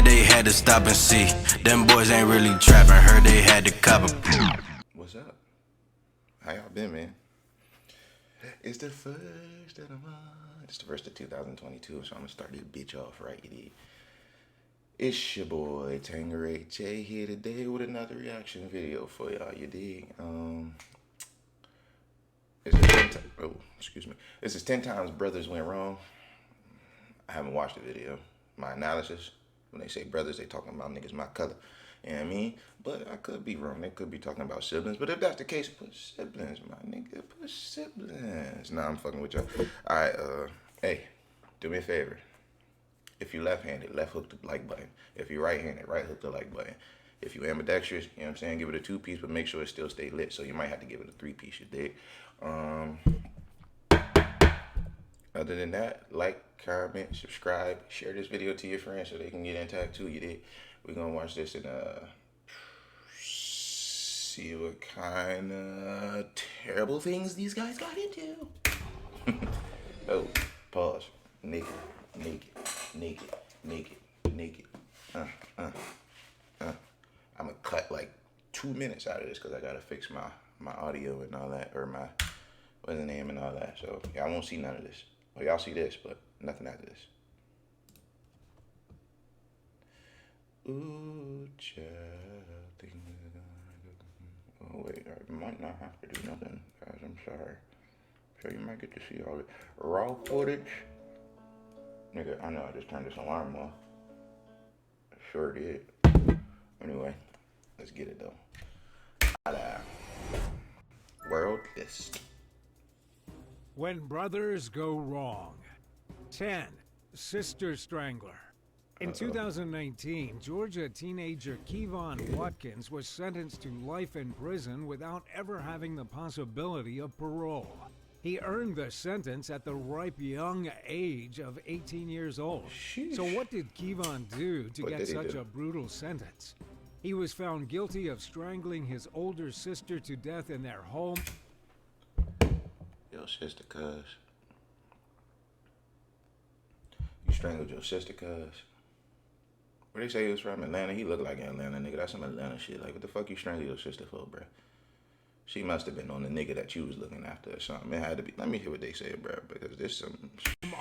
they had to stop and see. Them boys ain't really trapping, heard they had to cop a. What's up? How y'all been, man? It's the first of the month. It's the first of 2022, so I'm gonna start this bitch off right, you dig? It's your boy TanquerayTe here today with another reaction video for y'all, you dig? This is 10 times brothers went wrong. I haven't watched the video. My analysis, when they say brothers, they talking about niggas my color. You know what I mean? But I could be wrong. They could be talking about siblings. But if that's the case, put siblings, my nigga. Put siblings. Nah, I'm fucking with y'all. Alright, hey, do me a favor. If you left-handed, left hook the like button. If you right-handed, right hook the like button. If you ambidextrous, you know what I'm saying, give it a 2-piece, but make sure it still stay lit. So you might have to give it a 3-piece, you dig? Other than that, like, comment, subscribe, share this video to your friends so they can get intact too, you dig? We're gonna watch this and see what kind of terrible things these guys got into. Oh, pause. Naked. I'm gonna cut like 2 minutes out of this because I gotta fix my audio and all that, or my, what's the name and all that. So yeah, I won't see none of this. Well, y'all see this, but nothing after this. Ooh, child, things are gonna go. Oh wait, I might not have to do nothing, guys. I'm sorry. So you might get to see all the raw footage. Nigga, I know I just turned this alarm off. I sure did. Anyway, let's get it though. World list. When brothers go wrong. 10. Sister Strangler. In 2019, Georgia teenager Kevon Watkins was sentenced to life in prison without ever having the possibility of parole. He earned the sentence at the ripe young age of 18 years old. Sheesh. So what did Kevon do to get such a brutal sentence? He was found guilty of strangling his older sister to death in their home. Your sister, cuz. You strangled your sister, cuz. Where they say he was from? Atlanta? He looked like an Atlanta nigga. That's some Atlanta shit. Like, what the fuck you strangled your sister for, bruh? She must have been on the nigga that you was looking after or something. It had to be. Let me hear what they say, bruh, because this some...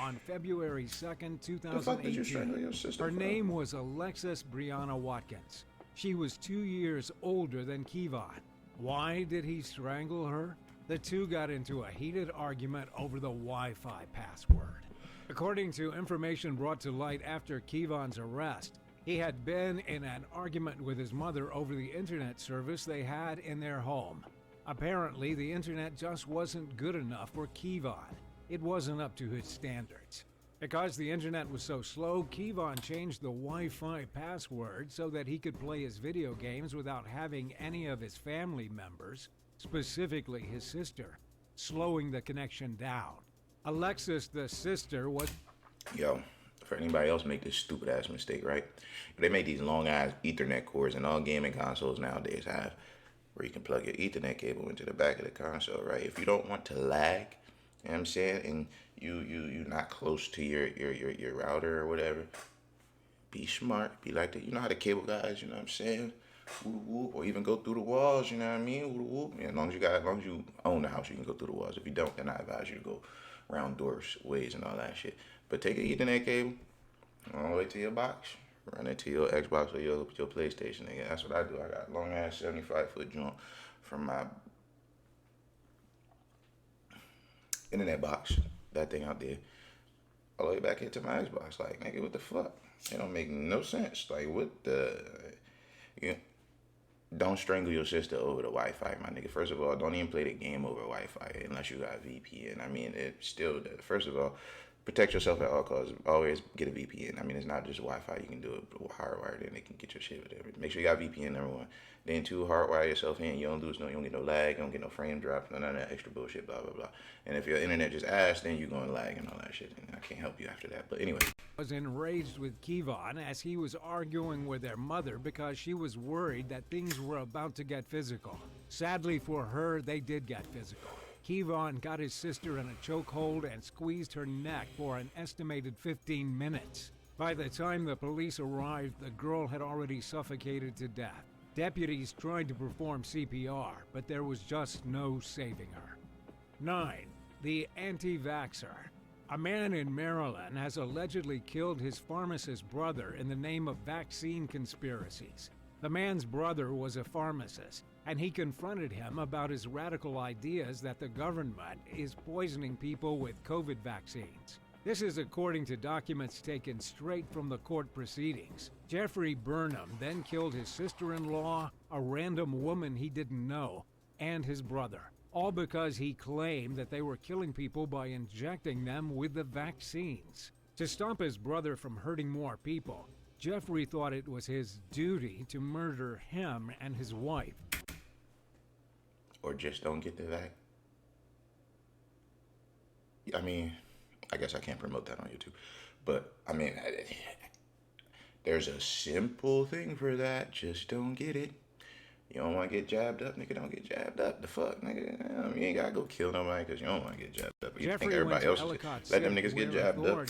On February 2nd, 2018, the fuck did you strangle your sister her for? name was Alexis Brianna Watkins. She was 2 years older than Kevon. Why did he strangle her? The two got into a heated argument over the Wi-Fi password. According to information brought to light after Kevon's arrest, he had been in an argument with his mother over the internet service they had in their home. Apparently, the internet just wasn't good enough for Kevon. It wasn't up to his standards. Because the internet was so slow, Kevon changed the Wi-Fi password so that he could play his video games without having any of his family members, specifically his sister, slowing the connection down. Alexis, the sister, was... Yo, for anybody else make this stupid ass mistake, right? They make these long ass Ethernet cords, and all gaming consoles nowadays have, where you can plug your Ethernet cable into the back of the console, right? If you don't want to lag, you know what I'm saying, and you're not close to your router or whatever, be smart. Be like the, you know how the cable guys, you know what I'm saying? Whoop, whoop, or even go through the walls, you know what I mean? Whoop, whoop. Yeah, as long as you own the house, you can go through the walls. If you don't, then I advise you to go round doors, ways, and all that shit. But take an Ethernet cable all the way to your box, run it to your Xbox or your PlayStation. Nigga. That's what I do. I got long ass 75-foot joint from my internet box, that thing out there, all the way back into my Xbox. Like, nigga, what the fuck? It don't make no sense. Like, what the... You don't strangle your sister over the Wi-Fi, my nigga. First of all, don't even play the game over Wi-Fi unless you got VPN. I mean, it's still, first of all, protect yourself at all costs. Always get a VPN. I mean, it's not just Wi-Fi. You can do it hardwired, and they can get your shit with it. Make sure you got VPN, number one. Then two, hardwire yourself in. You don't get no lag. You don't get no frame drop. None of that extra bullshit, blah, blah, blah. And if your internet just ass, then you're going to lag and all that shit. And I can't help you after that. But anyway. Was enraged with Kevon as he was arguing with their mother because she was worried that things were about to get physical. Sadly for her, they did get physical. Kevon got his sister in a chokehold and squeezed her neck for an estimated 15 minutes. By the time the police arrived, the girl had already suffocated to death. Deputies tried to perform CPR, but there was just no saving her. 9. The AntiVaxxer. A man in Maryland has allegedly killed his pharmacist brother in the name of vaccine conspiracies. The man's brother was a pharmacist, and he confronted him about his radical ideas that the government is poisoning people with COVID vaccines. This is according to documents taken straight from the court proceedings. Jeffrey Burnham then killed his sister-in-law, a random woman he didn't know, and his brother, all because he claimed that they were killing people by injecting them with the vaccines. To stop his brother from hurting more people, Jeffrey thought it was his duty to murder him and his wife. Or just don't get the vac. I mean, I guess I can't promote that on YouTube. But, I mean, there's a simple thing for that. Just don't get it. You don't want to get jabbed up, nigga, don't get jabbed up. The fuck, nigga? You ain't got to go kill nobody because you don't want to get jabbed up. You think everybody else is. Let them niggas get jabbed up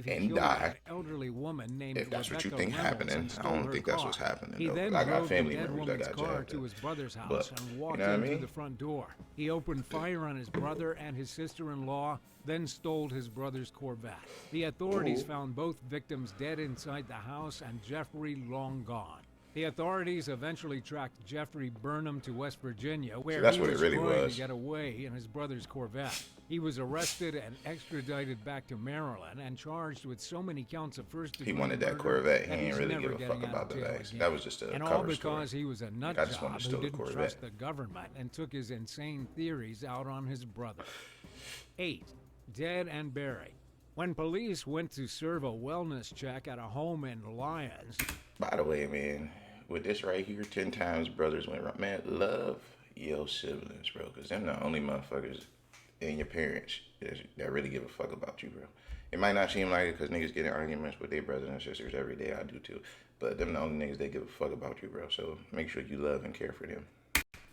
and die. Elderly woman named if that's what you Rebecca think Reynolds happening, I don't think that's what's happening. He Though. then I got drove family the dead members that woman's got car jabbed to up. his brother's house But, and walked you know what I in mean? through the front door. He opened fire on his brother and his sister-in-law, then stole his brother's Corvette. The authorities found both victims dead inside the house and Jeffrey long gone. The authorities eventually tracked Jeffrey Burnham to West Virginia, where he was trying to get away in his brother's Corvette. He was arrested and extradited back to Maryland and charged with so many counts of first-degree He wanted that murder Corvette. He that ain't he's really never give a fuck getting out about of the jail vaccine. again. That was just a And all cover because story. he was a nut I just wanted job to who steal the didn't Corvette. trust the government and took his insane theories out on his brother. 8. Dead and buried. When police went to serve a wellness check at a home in Lyons. By the way, man, with this right here, 10 times brothers went wrong. Man, love your siblings, bro, because they're the only motherfuckers and your parents that really give a fuck about you, bro. It might not seem like it because niggas get in arguments with their brothers and sisters every day. I do too. But them the only niggas that give a fuck about you, bro. So make sure you love and care for them.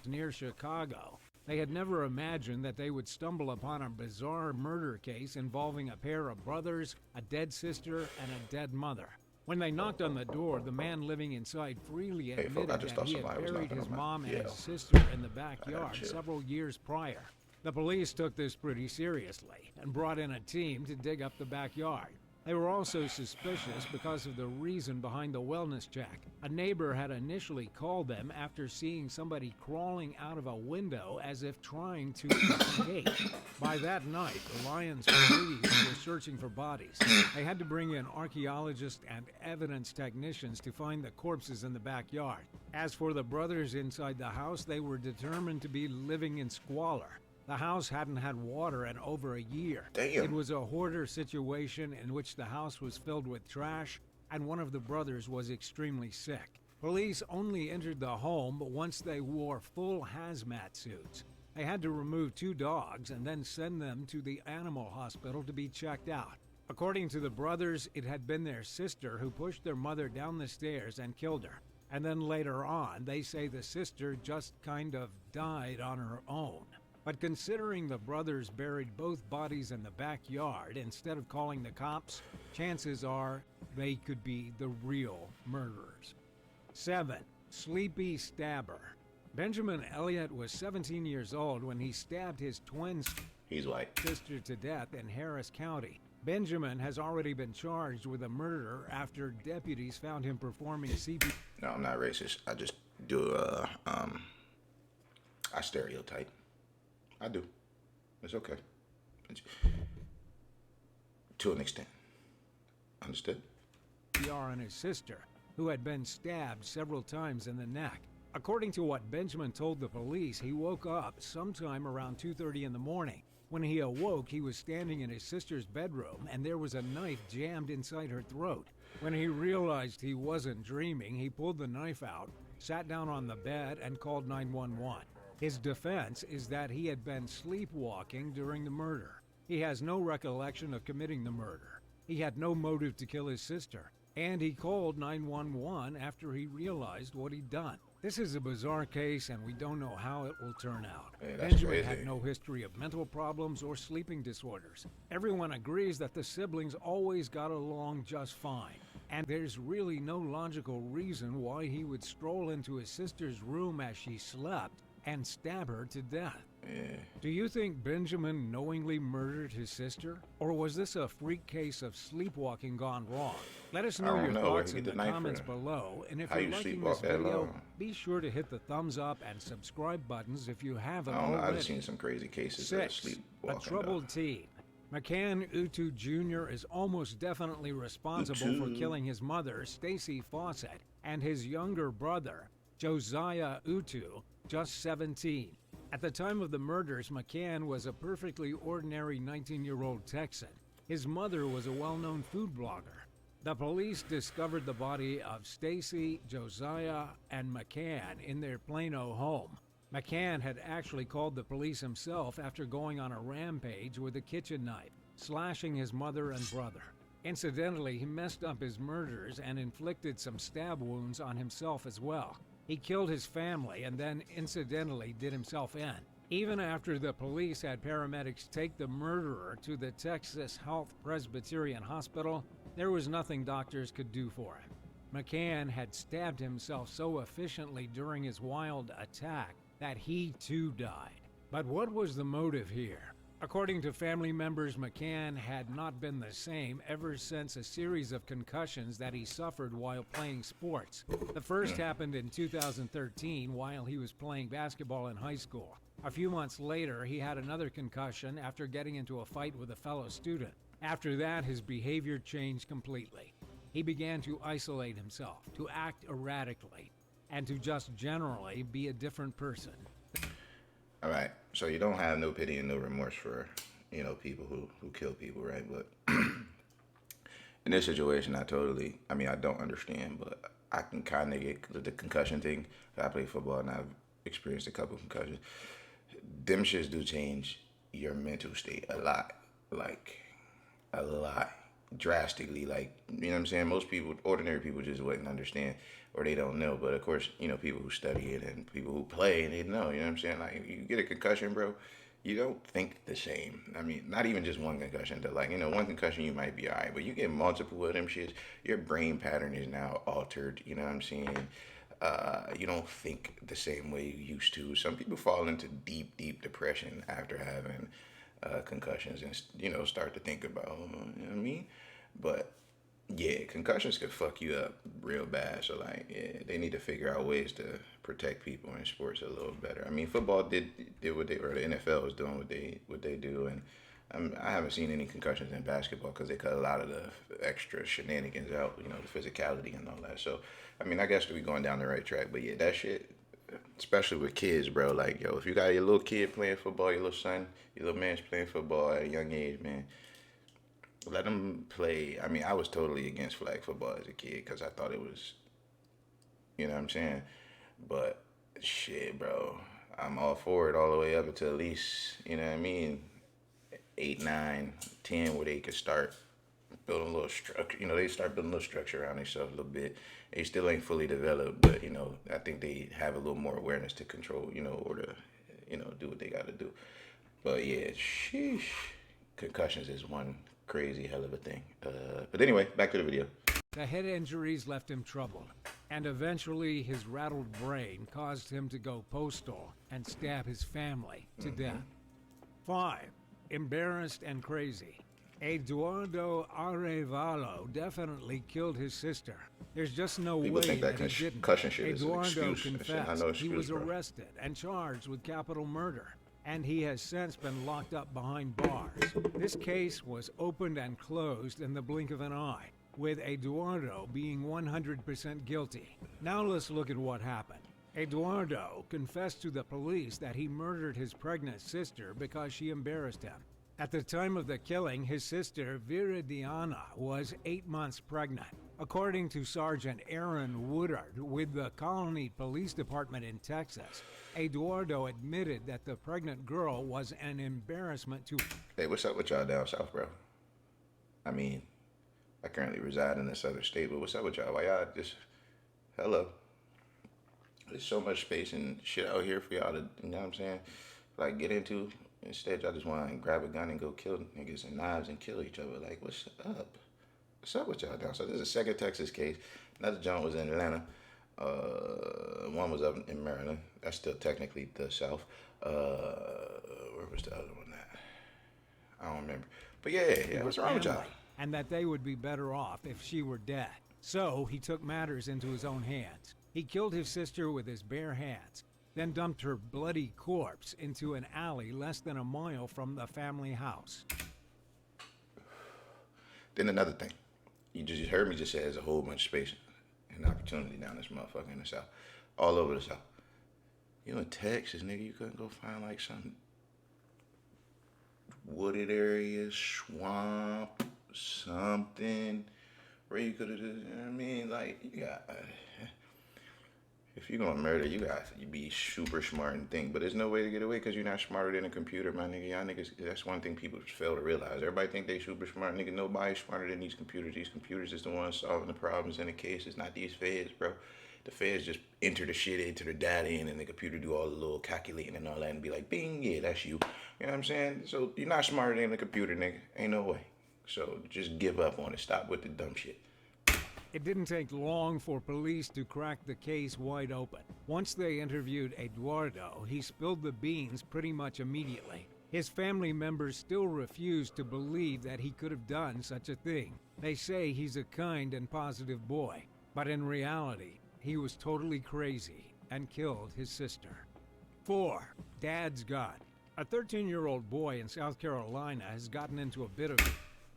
Near Chicago. They had never imagined that they would stumble upon a bizarre murder case involving a pair of brothers, a dead sister, and a dead mother. When they knocked on the door, the man living inside freely admitted that he had buried his mom and his sister in the backyard several years prior. The police took this pretty seriously and brought in a team to dig up the backyard. They were also suspicious because of the reason behind the wellness check. A neighbor had initially called them after seeing somebody crawling out of a window as if trying to escape. By that night, the Lyons police were searching for bodies. They had to bring in archaeologists and evidence technicians to find the corpses in the backyard. As for the brothers inside the house, they were determined to be living in squalor. The house hadn't had water in over a year. Damn. It was a hoarder situation in which the house was filled with trash, and one of the brothers was extremely sick. Police only entered the home once they wore full hazmat suits. They had to remove 2 dogs and then send them to the animal hospital to be checked out. According to the brothers, it had been their sister who pushed their mother down the stairs and killed her. And then later on, they say the sister just kind of died on her own. But considering the brothers buried both bodies in the backyard instead of calling the cops, chances are they could be the real murderers. 7. Sleepy Stabber. Benjamin Elliott was 17 years old when he stabbed his twin sister to death in Harris County. Benjamin has already been charged with a murder after deputies found him performing CPR. No, I'm not racist. I just do I stereotype. I do. It's okay. To an extent. Understood? On his sister, who had been stabbed several times in the neck. According to what Benjamin told the police, he woke up sometime around 2:30 in the morning. When he awoke, he was standing in his sister's bedroom, and there was a knife jammed inside her throat. When he realized he wasn't dreaming, he pulled the knife out, sat down on the bed, and called 911. His defense is that he had been sleepwalking during the murder. He has no recollection of committing the murder. He had no motive to kill his sister, and he called 911 after he realized what he'd done. This is a bizarre case, and we don't know how it will turn out. Yeah, that's Benjamin crazy. had no history of mental problems or sleeping disorders. Everyone agrees that the siblings always got along just fine. And there's really no logical reason why he would stroll into his sister's room as she slept and stab her to death. Yeah. Do you think Benjamin knowingly murdered his sister? Or was this a freak case of sleepwalking gone wrong? Let us know I your don't know. Where'd thoughts he in get the the knife comments from? below. And if How you're you liking sleepwalk this that video, long? be sure to hit the thumbs up and subscribe buttons if you haven't I don't know. I've already. seen some crazy cases of 6. sleepwalking. A troubled teen. McCann Utu Jr. is almost definitely responsible for killing his mother, Stacy Fawcett, and his younger brother, Josiah Utu, just 17. At the time of the murders, McCann was a perfectly ordinary 19-year-old Texan. His mother was a well-known food blogger. The police discovered the body of Stacy, Josiah, and McCann in their Plano home. McCann had actually called the police himself after going on a rampage with a kitchen knife, slashing his mother and brother. Incidentally, he messed up his murders and inflicted some stab wounds on himself as well. He killed his family and then incidentally did himself in. Even after the police had paramedics take the murderer to the Texas Health Presbyterian Hospital, there was nothing doctors could do for him. McCann had stabbed himself so efficiently during his wild attack that he too died. But what was the motive here? According to family members, McCann had not been the same ever since a series of concussions that he suffered while playing sports. The first happened in 2013 while he was playing basketball in high school. A few months later, he had another concussion after getting into a fight with a fellow student. After that, his behavior changed completely. He began to isolate himself, to act erratically, and to just generally be a different person. All right, so you don't have no pity and no remorse for, people who kill people, right? But in this situation, I don't understand, but I can kind of get the concussion thing. I play football and I've experienced a couple concussions. Them shits do change your mental state a lot, drastically. Like, you know what I'm saying? Most people, ordinary people, just wouldn't understand, or they don't know. But of course, people who study it and people who play, and they know, you know what I'm saying? Like, you get a concussion, bro, you don't think the same. I mean, not even just one concussion. One concussion, you might be all right, but you get multiple of them shits, your brain pattern is now altered, you know what I'm saying? You don't think the same way you used to. Some people fall into deep, deep depression after having concussions and, start to think about, you know what I mean? But yeah, concussions could fuck you up real bad. So they need to figure out ways to protect people in sports a little better. I mean, football did what the NFL was doing what they do, and I haven't seen any concussions in basketball because they cut a lot of the extra shenanigans out, the physicality and all that. So I mean, I guess we're going down the right track. But yeah, that shit, especially with kids, bro. Like, yo, if you got your little kid playing football, your little son, your little man's playing football at a young age, man, let them play. I mean, I was totally against flag football as a kid because I thought it was, you know what I'm saying? But shit, bro, I'm all for it all the way up until at least, you know what I mean, 8, 9, 10, where they could start building a little structure. They start building a little structure around themselves a little bit. They still ain't fully developed, but, I think they have a little more awareness to control, or to, do what they got to do. But yeah, sheesh. Concussions is one crazy hell of a thing. But anyway, back to the video. The head injuries left him troubled, and eventually his rattled brain caused him to go postal and stab his family to death. 5. Embarrassed and crazy. Eduardo Arevalo definitely killed his sister. There's just no People way think that that he didn't. concussion shit is an Eduardo excuse. That shit not confessed no he excuse, was bro. arrested and charged with capital murder, and he has since been locked up behind bars. This case was opened and closed in the blink of an eye, with Eduardo being 100% guilty. Now let's look at what happened. Eduardo confessed to the police that he murdered his pregnant sister because she embarrassed him. At the time of the killing, his sister, Viridiana, was 8 months pregnant. According to Sergeant Aaron Woodard with the Colony Police Department in Texas, Eduardo admitted that the pregnant girl was an embarrassment to... Hey, what's up with y'all down south, bro? I mean, I currently reside in this other state, but what's up with y'all? Why y'all just... Hello. There's so much space and shit out here for y'all to, you know what I'm saying? Like, get into. Instead, y'all just want to grab a gun and go kill niggas and knives and kill each other. Like, what's up? What's up with y'all down? So, this is a second Texas case. Another joint was in Atlanta. One was up in Maryland. That's still technically the South. Where was the other one at? I don't remember. But yeah. What's wrong with y'all? And that they would be better off if she were dead. So he took matters into his own hands. He killed his sister with his bare hands, then dumped her bloody corpse into an alley less than a mile from the family house. Then another thing. You just heard me just say there's a whole bunch of space and opportunity down this motherfucker in the South. All over the South. You in Texas, nigga, you couldn't go find like some wooded area, swamp, something where you could have just, you know what I mean? Like, you got, if you're gonna murder, you be super smart and think, but there's no way to get away because you're not smarter than a computer, my nigga. Y'all niggas, that's one thing people fail to realize. Everybody think they super smart, nigga. Nobody's smarter than these computers. These computers is the ones solving the problems in the cases, not these feds, bro. The feds just enter the shit into the data in, and the computer do all the little calculating and all that and be like, bing, yeah, that's you. You know what I'm saying? So you're not smarter than the computer, nigga. Ain't no way. So just give up on it. Stop with the dumb shit. It didn't take long for police to crack the case wide open. Once they interviewed Eduardo, he spilled the beans pretty much immediately. His family members still refuse to believe that he could have done such a thing. They say he's a kind and positive boy, but in reality, he was totally crazy and killed his sister. 4. Dad's gun. A 13-year-old boy in South Carolina has gotten into a bit of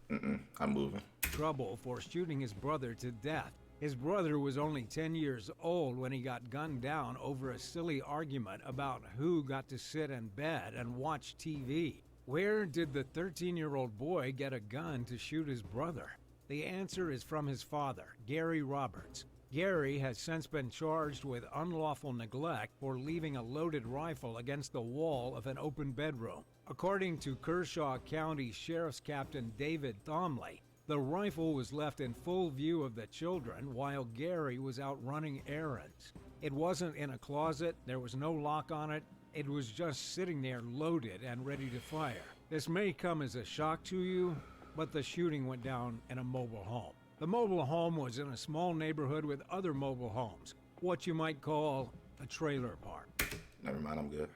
I'm moving. trouble for shooting his brother to death. His brother was only 10 years old when he got gunned down over a silly argument about who got to sit in bed and watch TV. Where did the 13-year-old boy get a gun to shoot his brother? The answer is from his father, Gary Roberts. Gary has since been charged with unlawful neglect for leaving a loaded rifle against the wall of an open bedroom. According to Kershaw County Sheriff's Captain David Thomley, the rifle was left in full view of the children while Gary was out running errands. It wasn't in a closet, there was no lock on it, it was just sitting there loaded and ready to fire. This may come as a shock to you, but the shooting went down in a mobile home. The mobile home was in a small neighborhood with other mobile homes, what you might call a trailer park. Never mind, I'm good.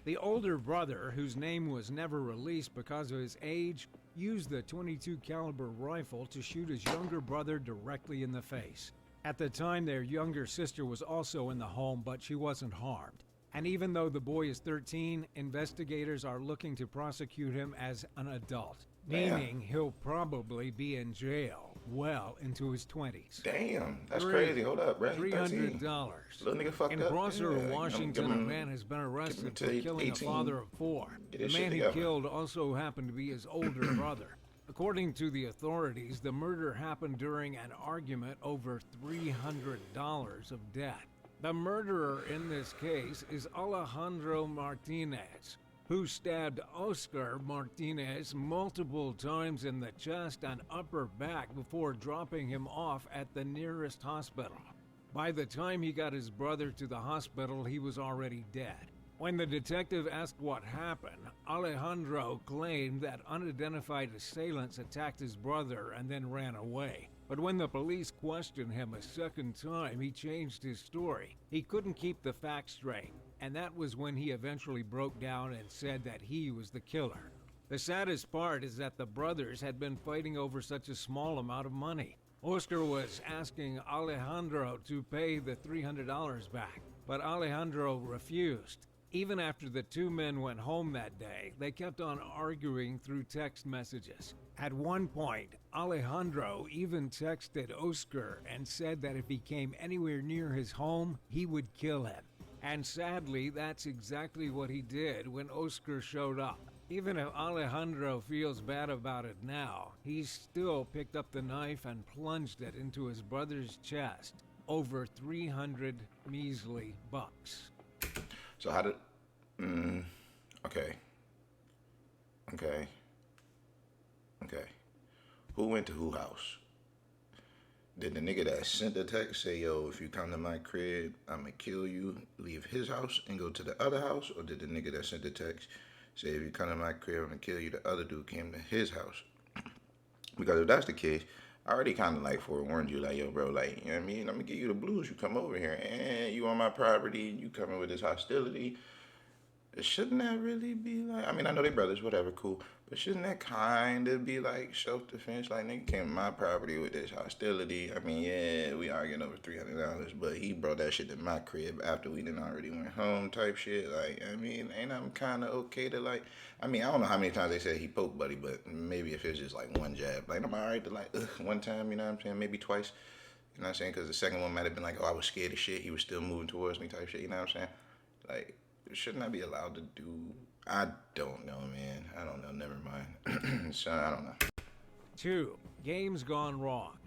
The older brother, whose name was never released because of his age, used the .22 caliber rifle to shoot his younger brother directly in the face. At the time, their younger sister was also in the home, but she wasn't harmed. And even though the boy is 13, investigators are looking to prosecute him as an adult, meaning he'll probably be in jail well into his 20s. Damn, that's crazy. Hold up, bro. $300. Little nigga fucked In up. Prosser, Yeah, Washington, a man has been arrested for killing 18. a father of 4. Get The his man shit he together. killed also happened to be his older brother. According to the authorities, the murder happened during an argument over $300 of debt. The murderer in this case is Alejandro Martinez, who stabbed Oscar Martinez multiple times in the chest and upper back before dropping him off at the nearest hospital. By the time he got his brother to the hospital, he was already dead. When the detective asked what happened, Alejandro claimed that unidentified assailants attacked his brother and then ran away. But when the police questioned him a second time, he changed his story. He couldn't keep the facts straight, and that was when he eventually broke down and said that he was the killer. The saddest part is that the brothers had been fighting over such a small amount of money. Oscar was asking Alejandro to pay the $300 back, but Alejandro refused. Even after the two men went home that day, they kept on arguing through text messages. At one point, Alejandro even texted Oscar and said that if he came anywhere near his home, he would kill him. And sadly, that's exactly what he did when Oscar showed up. Even if Alejandro feels bad about it now, he still picked up the knife and plunged it into his brother's chest. Over 300 measly bucks. So how did... Okay. Who went to who house? Did the nigga that sent the text say, yo, if you come to my crib, I'ma kill you, leave his house and go to the other house? Or did the nigga that sent the text say, if you come to my crib, I'm gonna kill you, the other dude came to his house? Because if that's the case, I already kind of like forewarned you, like, yo, bro, like, you know what I mean? I'm gonna give you the blues. You come over here and you on my property, you coming with this hostility. Shouldn't that really be like, I mean, I know they brothers, whatever, cool. But shouldn't that kind of be like self-defense? Like, nigga came to my property with this hostility. I mean, yeah, we arguing over $300, but he brought that shit to my crib after we done already went home type shit. Like, I mean, ain't I'm kind of okay to like, I mean, I don't know how many times they said he poked Buddy, but maybe if it's just like one jab. Like, I'm all right to like, one time, you know what I'm saying? Maybe twice. You know what I'm saying? Because the second one might have been like, oh, I was scared of shit. He was still moving towards me type shit. You know what I'm saying? Like, shouldn't I be allowed to do? I don't know, man. I don't know. Never mind. So, I don't know. 2. Games gone wrong.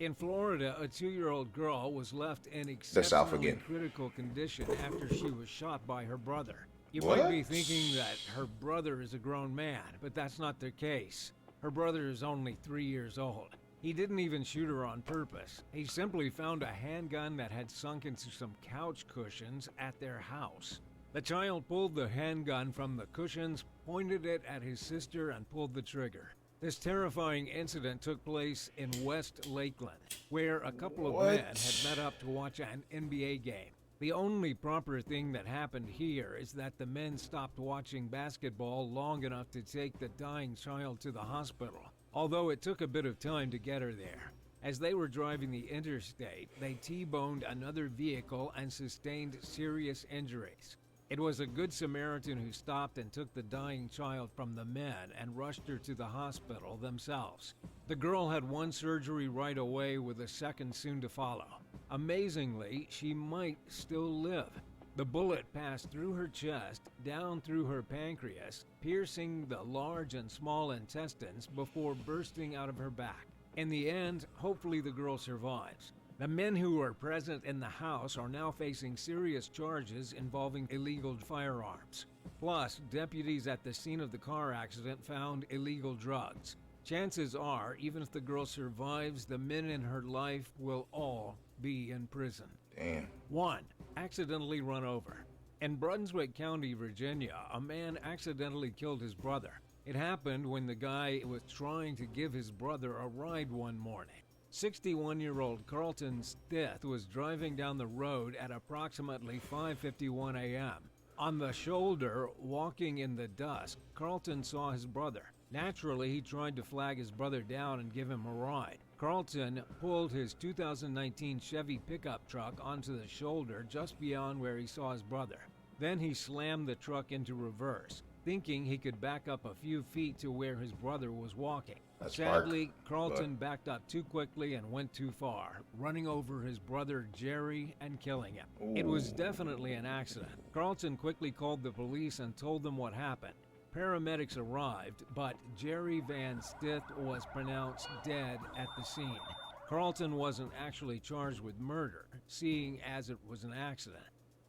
In Florida, a 2-year-old girl was left in The South exceptionally again. critical condition after she was shot by her brother. You What? might be thinking that her brother is a grown man, but that's not the case. Her brother is only 3 years old. He didn't even shoot her on purpose. He simply found a handgun that had sunk into some couch cushions at their house. The child pulled the handgun from the cushions, pointed it at his sister, and pulled the trigger. This terrifying incident took place in West Lakeland, where a couple of men had met up to watch an NBA game. The only proper thing that happened here is that the men stopped watching basketball long enough to take the dying child to the hospital, although it took a bit of time to get her there. As they were driving the interstate, they T-boned another vehicle and sustained serious injuries. It was a good Samaritan who stopped and took the dying child from the men and rushed her to the hospital themselves. The girl had one surgery right away with a second soon to follow. Amazingly, she might still live. The bullet passed through her chest, down through her pancreas, piercing the large and small intestines before bursting out of her back. In the end, hopefully the girl survives. The men who were present in the house are now facing serious charges involving illegal firearms. Plus, deputies at the scene of the car accident found illegal drugs. Chances are, even if the girl survives, the men in her life will all be in prison. Damn. 1. Accidentally run over. In Brunswick County, Virginia, a man accidentally killed his brother. It happened when the guy was trying to give his brother a ride one morning. 61-year-old Carlton Stith was driving down the road at approximately 5:51 a.m. On the shoulder, walking in the dusk, Carlton saw his brother. Naturally, he tried to flag his brother down and give him a ride. Carlton pulled his 2019 Chevy pickup truck onto the shoulder just beyond where he saw his brother. Then he slammed the truck into reverse, thinking he could back up a few feet to where his brother was walking. That's Sadly, Mark, Carlton backed up too quickly and went too far, running over his brother Jerry and killing him. It was definitely an accident. Carlton quickly called the police and told them what happened. Paramedics arrived, but Jerry Van Stith was pronounced dead at the scene. Carlton wasn't actually charged with murder, seeing as it was an accident,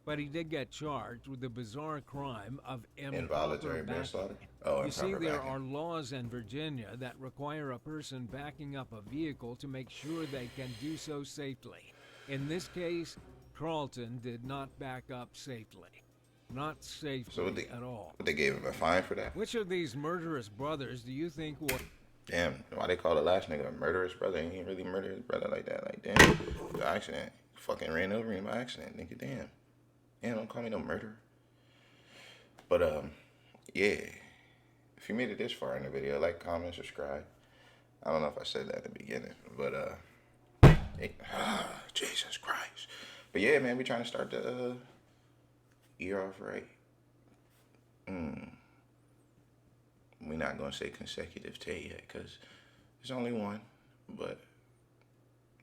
but he did get charged with the bizarre crime of Involuntary manslaughter? Oh, You see, improper there backing. are laws in Virginia that require a person backing up a vehicle to make sure they can do so safely. In this case, Carlton did not back up safely. Not safely at all. They gave him a fine for that? Which of these murderous brothers do you think was... Damn, why they call the last nigga a murderous brother? He ain't really murder his brother like that. Like, damn, the accident. Fucking ran over him by accident, nigga, damn. Damn, don't call me no murderer. But, yeah. If you made it this far in the video, like, comment, subscribe. I don't know if I said that at the beginning, but, Jesus Christ. But yeah, man, we trying to start the, year off right. We're not going to say consecutive day yet, because there's only one. But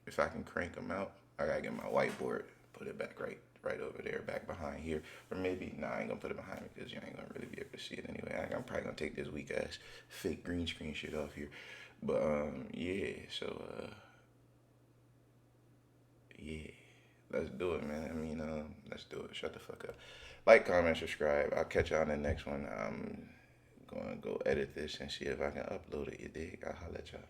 if I can crank them out, I got to get my whiteboard, put it back right over there, back behind here. Or maybe, nah, I ain't going to put it behind me, because you ain't going to really be able to see it anyway. I'm probably going to take this weak-ass fake green screen shit off here. But, yeah, so, yeah. Let's do it, man. I mean, let's do it. Shut the fuck up. Like, comment, subscribe. I'll catch y'all in the next one. I'm going to go edit this and see if I can upload it. You dig? I'll holler at y'all.